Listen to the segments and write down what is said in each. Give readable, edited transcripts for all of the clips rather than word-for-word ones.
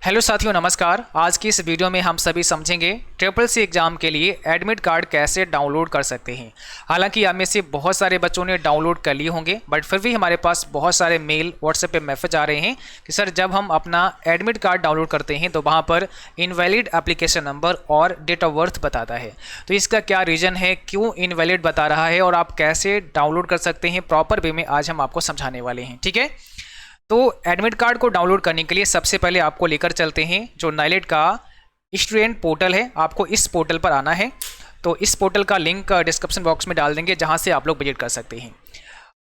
Hello साथियों, नमस्कार। आज की इस वीडियो में हम सभी समझेंगे ट्रिपल सी एग्ज़ाम के लिए एडमिट कार्ड कैसे डाउनलोड कर सकते हैं। हालांकि आप में से बहुत सारे बच्चों ने डाउनलोड कर लिए होंगे, बट फिर भी हमारे पास बहुत सारे मेल व्हाट्सएप पे मैसेज आ रहे हैं कि सर जब हम अपना एडमिट कार्ड डाउनलोड करते हैं तो वहाँ पर इनवैलिड एप्लीकेशन नंबर और डेट ऑफ बर्थ बताता है। तो इसका क्या रीज़न है, क्यों इनवैलिड बता रहा है और आप कैसे डाउनलोड कर सकते हैं प्रॉपर वे में, आज हम आपको समझाने वाले हैं। ठीक है, तो एडमिट कार्ड को डाउनलोड करने के लिए सबसे पहले आपको लेकर चलते हैं जो नाइलेट का स्टूडेंट पोर्टल है। आपको इस पोर्टल पर आना है, तो इस पोर्टल का लिंक डिस्क्रिप्शन बॉक्स में डाल देंगे जहां से आप लोग विजिट कर सकते हैं।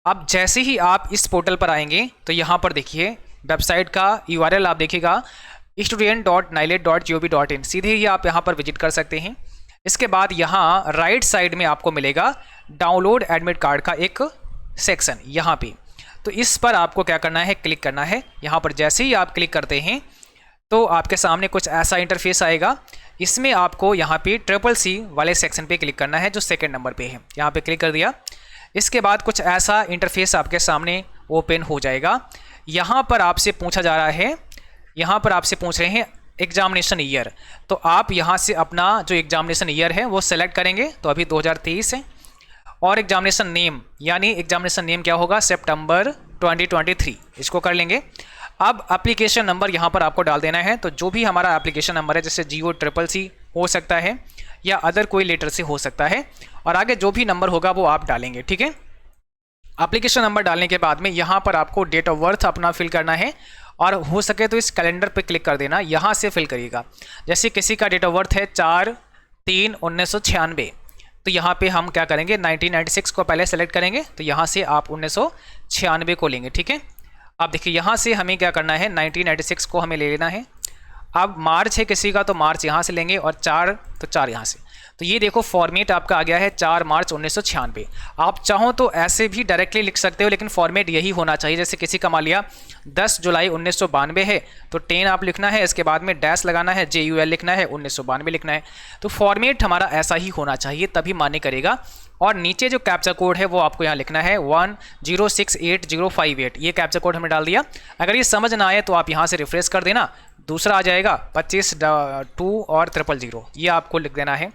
अब जैसे ही आप इस पोर्टल पर आएंगे तो यहाँ पर देखिए वेबसाइट का URL आप देखिएगा student.nilet.gov.in। सीधे ही आप यहाँ पर विजिट कर सकते हैं। इसके बाद यहाँ राइट साइड में आपको मिलेगा डाउनलोड एडमिट कार्ड का एक सेक्शन यहाँ पे। तो इस पर आपको क्या करना है, क्लिक करना है। यहाँ पर जैसे ही आप क्लिक करते हैं तो आपके सामने कुछ ऐसा इंटरफेस आएगा। इसमें आपको यहाँ पे ट्रिपल सी वाले सेक्शन पे क्लिक करना है जो सेकंड नंबर पे है। यहाँ पे क्लिक कर दिया। इसके बाद कुछ ऐसा इंटरफेस आपके सामने ओपन हो जाएगा। यहाँ पर आपसे पूछा जा रहा है, यहाँ पर आपसे पूछ रहे हैं एग्जामिनेशन ईयर। तो आप यहाँ से अपना जो एग्जामिनेशन ईयर है वो सेलेक्ट करेंगे। तो अभी 2023 है। और एग्जामिनेशन नेम, यानी एग्जामिनेशन नेम क्या होगा, सितंबर 2023, इसको कर लेंगे। अब एप्लीकेशन नंबर यहाँ पर आपको डाल देना है। तो जो भी हमारा एप्लीकेशन नंबर है, जैसे GO CCC हो सकता है या अदर कोई लेटर से हो सकता है, और आगे जो भी नंबर होगा वो आप डालेंगे। ठीक है, एप्लीकेशन नंबर डालने के बाद में यहाँ पर आपको डेट ऑफ बर्थ अपना फिल करना है, और हो सके तो इस कैलेंडर पे क्लिक कर देना, यहाँ से फिल करिएगा। जैसे किसी का डेट ऑफ बर्थ है 4/3/1996, तो यहाँ पे हम क्या करेंगे, 1996 को पहले सेलेक्ट करेंगे। तो यहाँ से आप 1996 को लेंगे। ठीक है, अब देखिए यहाँ से हमें क्या करना है, 1996 को हमें ले लेना है। अब मार्च है किसी का तो मार्च यहाँ से लेंगे, और 4 तो 4 यहाँ से। तो ये देखो फॉर्मेट आपका आ गया है 4 मार्च 1996। आप चाहो तो ऐसे भी डायरेक्टली लिख सकते हो, लेकिन फॉर्मेट यही होना चाहिए। जैसे किसी का मान लिया 10 जुलाई 1992 है, तो 10 आप लिखना है, इसके बाद में डैश लगाना है, JUL लिखना है, 1992 लिखना है। तो फॉर्मेट हमारा ऐसा ही होना चाहिए, तभी मान्य करेगा। और नीचे जो कैप्चा कोड है वो आपको यहाँ लिखना है 1068058। ये कैप्चा कोड हमने डाल दिया। अगर ये समझ ना आए तो आप यहाँ से रिफ्रेश कर देना, दूसरा आ जाएगा 25/2 और 000, ये आपको लिख देना है।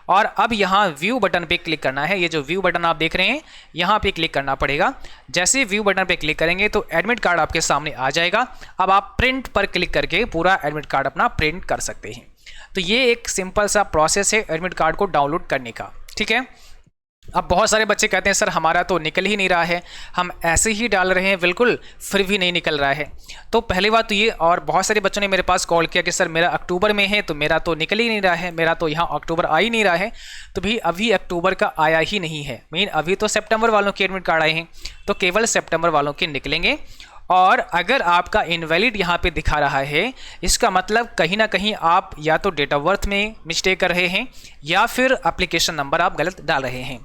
और अब यहाँ व्यू बटन पे क्लिक करना है। ये जो व्यू बटन आप देख रहे हैं यहाँ पे क्लिक करना पड़ेगा। जैसे व्यू बटन पे क्लिक करेंगे तो एडमिट कार्ड आपके सामने आ जाएगा। अब आप प्रिंट पर क्लिक करके पूरा एडमिट कार्ड अपना प्रिंट कर सकते हैं। तो ये एक सिंपल सा प्रोसेस है एडमिट कार्ड को डाउनलोड करने का। ठीक है, अब बहुत सारे बच्चे कहते हैं सर हमारा तो निकल ही नहीं रहा है, हम ऐसे ही डाल रहे हैं बिल्कुल, फिर भी नहीं निकल रहा है। तो पहली बात तो ये, और बहुत सारे बच्चों ने मेरे पास कॉल किया कि सर मेरा अक्टूबर में है तो मेरा तो निकल ही नहीं रहा है, मेरा तो यहाँ अक्टूबर आ ही नहीं रहा है। तो भाई अभी अक्टूबर का आया ही नहीं है, मेन अभी तो सितंबर वालों के एडमिट कार्ड आए हैं, तो केवल सितंबर वालों के निकलेंगे। और अगर आपका इनवैलिड यहाँ पे दिखा रहा है, इसका मतलब कहीं ना कहीं आप या तो डेट ऑफ बर्थ में मिस्टेक कर रहे हैं या फिर एप्लीकेशन नंबर आप गलत डाल रहे हैं।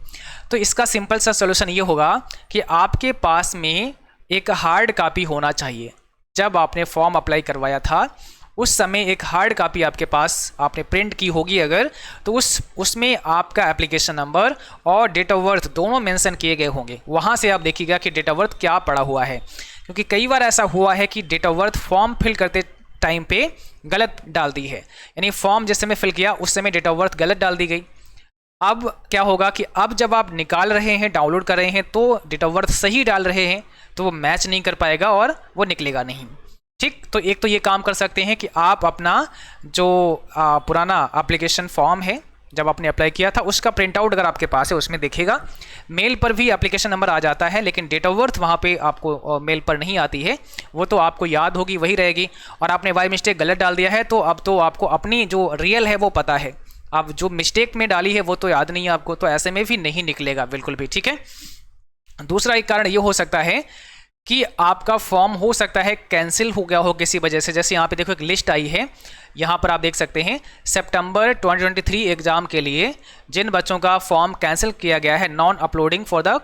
तो इसका सिंपल सा सॉल्यूशन ये होगा कि आपके पास में एक हार्ड कॉपी होना चाहिए। जब आपने फॉर्म अप्लाई करवाया था उस समय एक हार्ड कॉपी आपके पास आपने प्रिंट की होगी अगर, तो उसमें आपका एप्लीकेशन नंबर और डेट ऑफ बर्थ दोनों मेंशन किए गए होंगे। वहाँ से आप देखिएगा कि डेट ऑफ बर्थ क्या पड़ा हुआ है, क्योंकि कई बार ऐसा हुआ है कि date of birth form fill करते टाइम पे गलत डाल दी है, यानी फॉर्म जिस समय फिल किया उस समय डेट ऑफ बर्थ गलत डाल दी गई। अब क्या होगा कि अब जब आप निकाल रहे हैं, डाउनलोड कर रहे हैं, तो डेट ऑफ बर्थ सही डाल रहे हैं तो वो मैच नहीं कर पाएगा और वो निकलेगा नहीं। ठीक, तो एक तो ये काम कर सकते हैं कि आप अपना जो पुराना एप्लीकेशन फॉर्म है जब आपने अप्लाई किया था उसका प्रिंट आउट अगर आपके पास है, उसमें देखिएगा मेल पर भी एप्लीकेशन नंबर आ जाता है, लेकिन डेट ऑफ बर्थ वहाँ पे आपको मेल पर नहीं आती है। वो तो आपको याद होगी, वही रहेगी। और आपने बाय मिस्टेक गलत डाल दिया है तो अब तो आपको अपनी जो रियल है वो पता है, अब जो मिस्टेक में डाली है वो तो याद नहीं है आपको, तो ऐसे में भी नहीं निकलेगा बिल्कुल भी। ठीक है, दूसरा एक कारण ये हो सकता है कि आपका फॉर्म हो सकता है कैंसिल हो गया हो किसी वजह से। जैसे यहाँ पे देखो एक लिस्ट आई है, यहाँ पर आप देख सकते हैं सितंबर 2023 एग्जाम के लिए जिन बच्चों का फॉर्म कैंसिल किया गया है, non uploading for the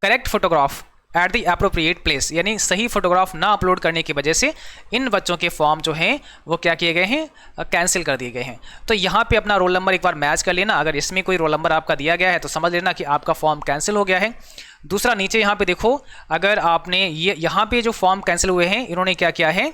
correct photograph at the appropriate place, यानी सही फोटोग्राफ ना अपलोड करने की वजह से इन बच्चों के फॉर्म जो हैं वो क्या किए गए हैं, कैंसिल कर दिए गए हैं। तो यहाँ पे अपना रोल नंबर एक बार मैच कर लेना। अगर इसमें कोई रोल नंबर आपका दिया गया है तो समझ लेना कि आपका फॉर्म कैंसिल हो गया है। दूसरा, नीचे यहाँ पे देखो, अगर आपने ये यहाँ पे जो फॉर्म कैंसिल हुए हैं इन्होंने क्या किया है,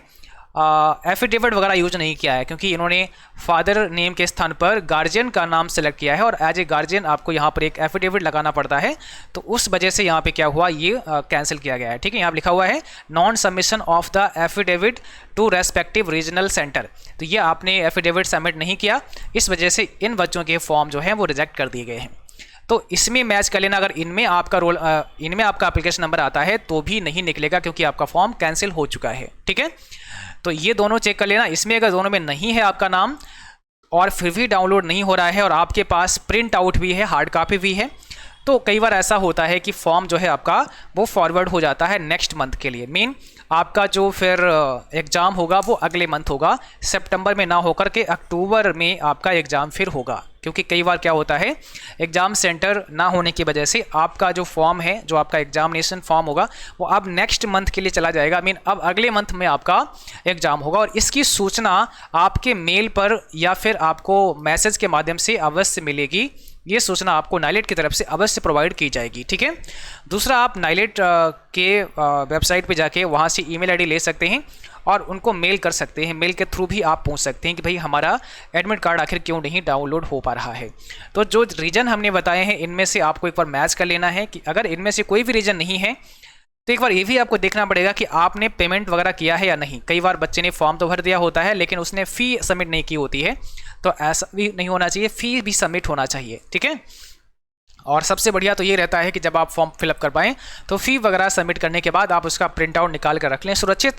एफिडेविट वगैरह यूज नहीं किया है, क्योंकि इन्होंने फादर नेम के स्थान पर गार्जियन का नाम सेलेक्ट किया है और एज ए गार्जियन आपको यहाँ पर एक एफिडेविट लगाना पड़ता है, तो उस वजह से यहाँ पे क्या हुआ, ये कैंसिल किया गया है। ठीक है, यहाँ लिखा हुआ है non submission of the affidavit to respective regional centre, तो ये आपने एफिडेविट सबमिट नहीं किया, इस वजह से इन बच्चों के फॉर्म जो है वो रिजेक्ट कर दिए गए हैं। तो इसमें मैच कर लेना, अगर इनमें आपका इनमें आपका एप्लीकेशन नंबर आता है तो भी नहीं निकलेगा, क्योंकि आपका फॉर्म कैंसिल हो चुका है। ठीक है, तो ये दोनों चेक कर लेना। इसमें अगर दोनों में नहीं है आपका नाम और फिर भी डाउनलोड नहीं हो रहा है और आपके पास प्रिंट आउट भी है, हार्ड कॉपी भी है, तो कई बार ऐसा होता है कि फॉर्म जो है आपका वो फॉरवर्ड हो जाता है नेक्स्ट मंथ के लिए। मीन आपका जो फिर एग्ज़ाम होगा वो अगले मंथ होगा, सितंबर में ना होकर के अक्टूबर में आपका एग्ज़ाम फिर होगा, क्योंकि कई बार क्या होता है एग्ज़ाम सेंटर ना होने की वजह से आपका जो फॉर्म है, जो आपका एग्जामिनेशन फॉर्म होगा वो अब नेक्स्ट मंथ के लिए चला जाएगा। मीन अब अगले मंथ में आपका एग्ज़ाम होगा और इसकी सूचना आपके मेल पर या फिर आपको मैसेज के माध्यम से अवश्य मिलेगी। ये सूचना आपको नाइलेट की तरफ से अवश्य प्रोवाइड की जाएगी। ठीक है, दूसरा आप नाइलेट के वेबसाइट पे जाके वहाँ से ईमेल आईडी ले सकते हैं और उनको मेल कर सकते हैं। मेल के थ्रू भी आप पूछ सकते हैं कि भाई हमारा एडमिट कार्ड आखिर क्यों नहीं डाउनलोड हो पा रहा है। तो जो रीज़न हमने बताए हैं इनमें से आपको एक बार मैच कर लेना है कि अगर इनमें से कोई भी रीज़न नहीं है तो एक बार ये भी आपको देखना पड़ेगा कि आपने पेमेंट वगैरह किया है या नहीं। कई बार बच्चे ने फॉर्म तो भर दिया होता है लेकिन उसने फ़ी सबमिट नहीं की होती है, तो ऐसा भी नहीं होना चाहिए, फ़ी भी सबमिट होना चाहिए। ठीक है, और सबसे बढ़िया तो ये रहता है कि जब आप फॉर्म फिलअप कर पाएँ तो फ़ी वगैरह सबमिट करने के बाद आप उसका प्रिंट आउट निकाल कर रख लें सुरक्षित,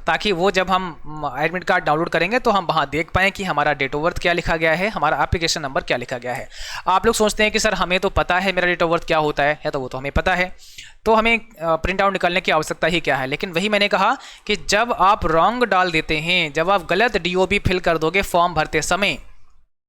ताकि वो जब हम एडमिट कार्ड डाउनलोड करेंगे तो हम वहाँ देख पाएँ कि हमारा डेट ऑफ बर्थ क्या लिखा गया है, हमारा एप्लीकेशन नंबर क्या लिखा गया है। आप लोग सोचते हैं कि सर हमें तो पता है मेरा डेट ऑफ बर्थ क्या होता है, तो वो तो हमें पता है, तो हमें प्रिंट आउट निकालने की आवश्यकता ही क्या है। लेकिन वही मैंने कहा कि जब आप रॉन्ग डाल देते हैं, जब आप गलत DOB फिल कर दोगे फॉर्म भरते समय,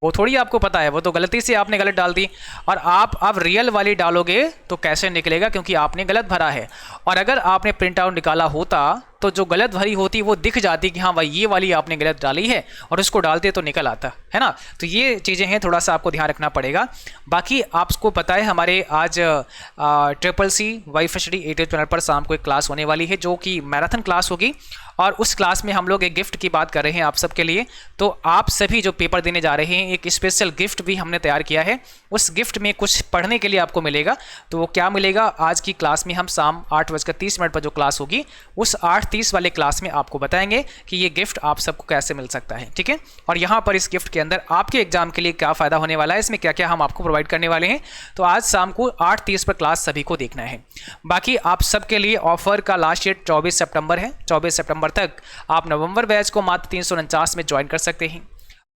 वो थोड़ी आपको पता है, वो तो गलती से आपने गलत डाल दी, और आप अब रियल वाली डालोगे तो कैसे निकलेगा, क्योंकि आपने गलत भरा है। और अगर आपने प्रिंट आउट निकाला होता तो जो गलत भरी होती वो दिख जाती कि हाँ भाई ये वाली आपने गलत डाली है, और उसको डालते तो निकल आता है ना। तो ये चीज़ें हैं, थोड़ा सा आपको ध्यान रखना पड़ेगा। बाकी आपको पता है हमारे आज CCC YFHD यूट्यूब चैनल पर शाम को एक क्लास होने वाली है जो कि मैराथन क्लास होगी, और उस क्लास में हम लोग एक गिफ्ट की बात कर रहे हैं आप सबके लिए। तो आप सभी जो पेपर देने जा रहे हैं एक स्पेशल गिफ्ट भी हमने तैयार किया है। उस गिफ्ट में कुछ पढ़ने के लिए आपको मिलेगा। तो वो क्या मिलेगा, आज की क्लास में हम शाम 8:30 पर जो क्लास होगी उस 8:30 वाले क्लास में आपको बताएंगे कि ये गिफ्ट आप सबको कैसे मिल सकता है। ठीक है, और यहाँ पर इस गिफ्ट के अंदर आपके एग्जाम के लिए क्या फ़ायदा होने वाला है, इसमें क्या क्या हम आपको प्रोवाइड करने वाले हैं। तो आज शाम को 8:30 पर क्लास सभी को देखना है। बाकी आप सबके लिए ऑफर का लास्ट डेट 24 सितंबर है। 24 सितंबर तक आप नवंबर बैच को मात्र 349 में ज्वाइन कर सकते हैं,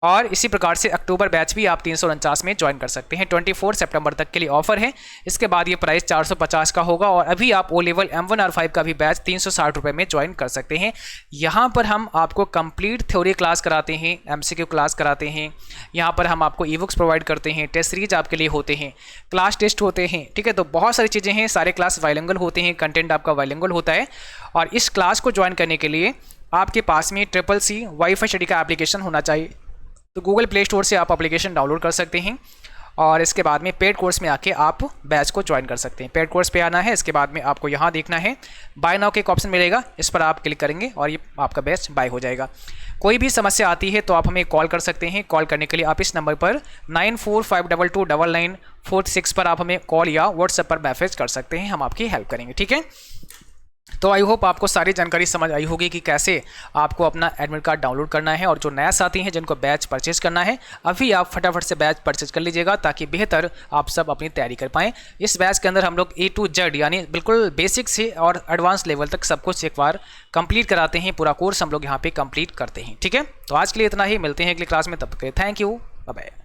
और इसी प्रकार से अक्टूबर बैच भी आप 349 में ज्वाइन कर सकते हैं। 24 सितंबर तक के लिए ऑफर है। इसके बाद ये प्राइस 450 का होगा, और अभी आप O लेवल M1 R5 का भी बैच 360 रुपये में ज्वाइन कर सकते हैं। यहाँ पर हम आपको कंप्लीट थ्योरी क्लास कराते हैं, MCQ क्लास कराते हैं, यहाँ पर हम आपको ई-बुक्स प्रोवाइड करते हैं, टेस्ट सीरीज आपके लिए होते हैं, क्लास टेस्ट होते हैं। ठीक है, तो बहुत सारी चीज़ें हैं, सारे क्लास बाइलिंगुअल होते हैं, कंटेंट आपका बाइलिंगुअल होता है। और इस क्लास को ज्वाइन करने के लिए आपके पास में CCC YFHD का एप्लीकेशन होना चाहिए। तो गूगल प्ले स्टोर से आप एप्लीकेशन डाउनलोड कर सकते हैं, और इसके बाद में पेड कोर्स में आके आप बैच को ज्वाइन कर सकते हैं। पेड कोर्स पे आना है, इसके बाद में आपको यहाँ देखना है बाय नाउ के एक ऑप्शन मिलेगा, इस पर आप क्लिक करेंगे और ये आपका बैच बाय हो जाएगा। कोई भी समस्या आती है तो आप हमें कॉल कर सकते हैं। कॉल करने के लिए आप इस नंबर पर 9452299946 पर आप हमें कॉल या व्हाट्सएप पर मैसेज कर सकते हैं, हम आपकी हेल्प करेंगे। ठीक है, तो आई होप आपको सारी जानकारी समझ आई होगी कि कैसे आपको अपना एडमिट कार्ड डाउनलोड करना है। और जो नया साथी हैं जिनको बैच परचेज करना है, अभी आप फटाफट से बैच परचेज कर लीजिएगा ताकि बेहतर आप सब अपनी तैयारी कर पाएँ। इस बैच के अंदर हम लोग A to Z यानी बिल्कुल बेसिक से और एडवांस लेवल तक सब कुछ एक बार कंप्लीट कराते हैं। पूरा कोर्स हम लोग यहाँ पे कंप्लीट करते हैं। ठीक है, तो आज के लिए इतना ही, मिलते हैं अगली क्लास में, तब तक थैंक यू, बाय बाय।